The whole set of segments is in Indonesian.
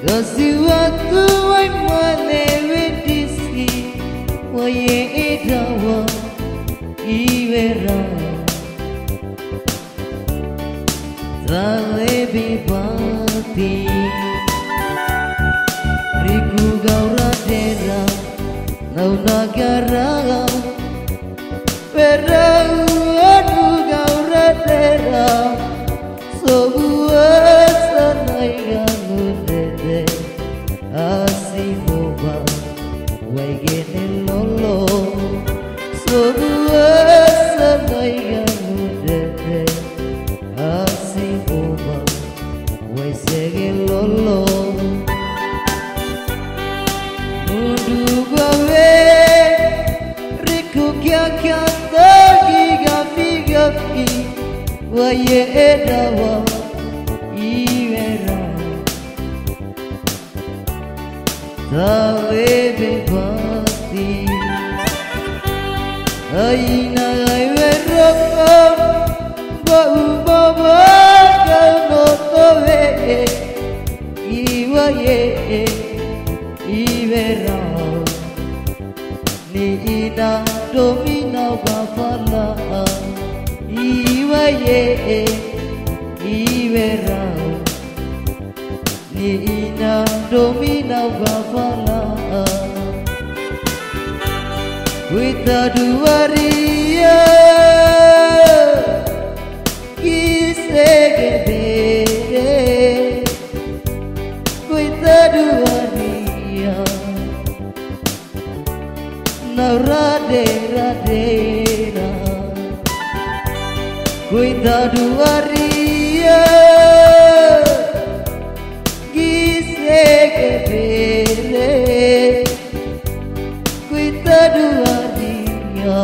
Kasih waktu wai malewe disi waye edawa iwera Talebi bati Riku gaura dera Nau nagara Perau anu gaura dera Sebuah sanai ganu dede Asih boba Waigene lolo Sebuah sanai ganu dede Asih boba Waisege lolo Mundu gawe Riku kya kya tagi gapi gapi Waye edawa iwera Talebi bati Aina iwera Bau baba kano towe Iwaye iwera Ni ina domina bafala Iwaye iwera Ni ina domina bafala Kuita duaria Kisege bere Kuita duaria Naurade radera Kuita duaria Kisege bere Kuita duaria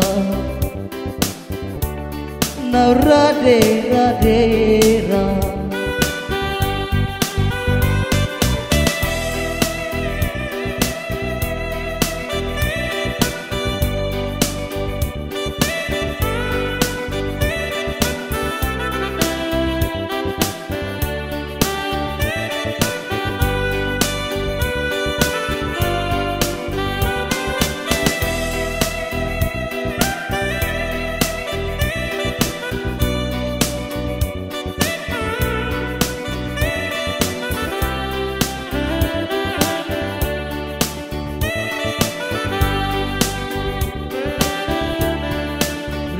Naurade radera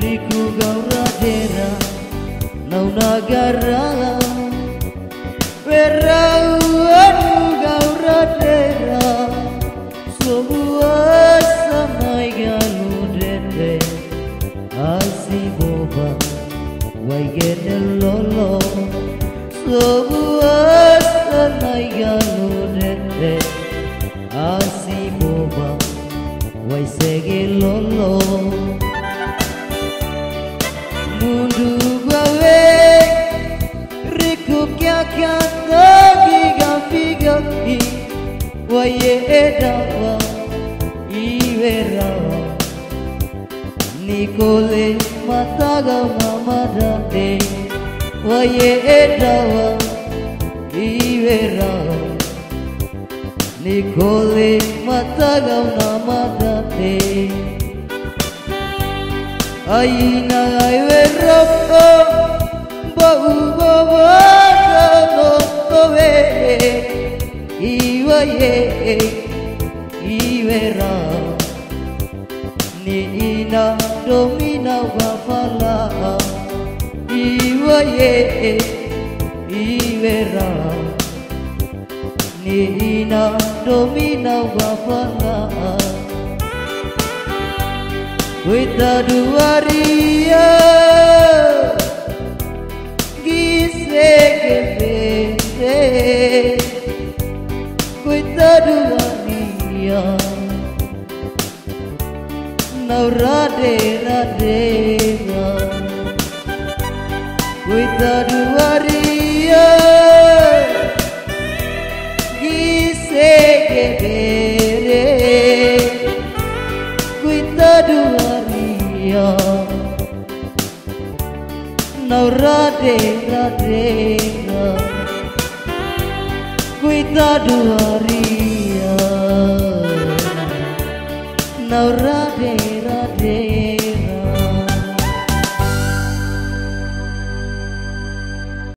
Riku gaura dera Nau nagara Perau anu gaura dera Sebuah sanai ganu dede Asih boba Waigene lolo Sebuah sanai ganu dede Asih boba Waisege lolo Mundu gawe Riku kya kya tagi gapi gapi Waye edawa iwera Nikole mataga mamadate Waye edawa iwera Nikole mataga mamadate Aina iwera Bau baba kano towe Iwaye iwera Ni ina domina wafala Iwaye iwera Ni ina domina wafala Kuita duaria Kisege bere Kuita duaria Naurade radera Kuita duaria Kisege bere Kuita duaria Naurade radera Kuita kita dua ria Naura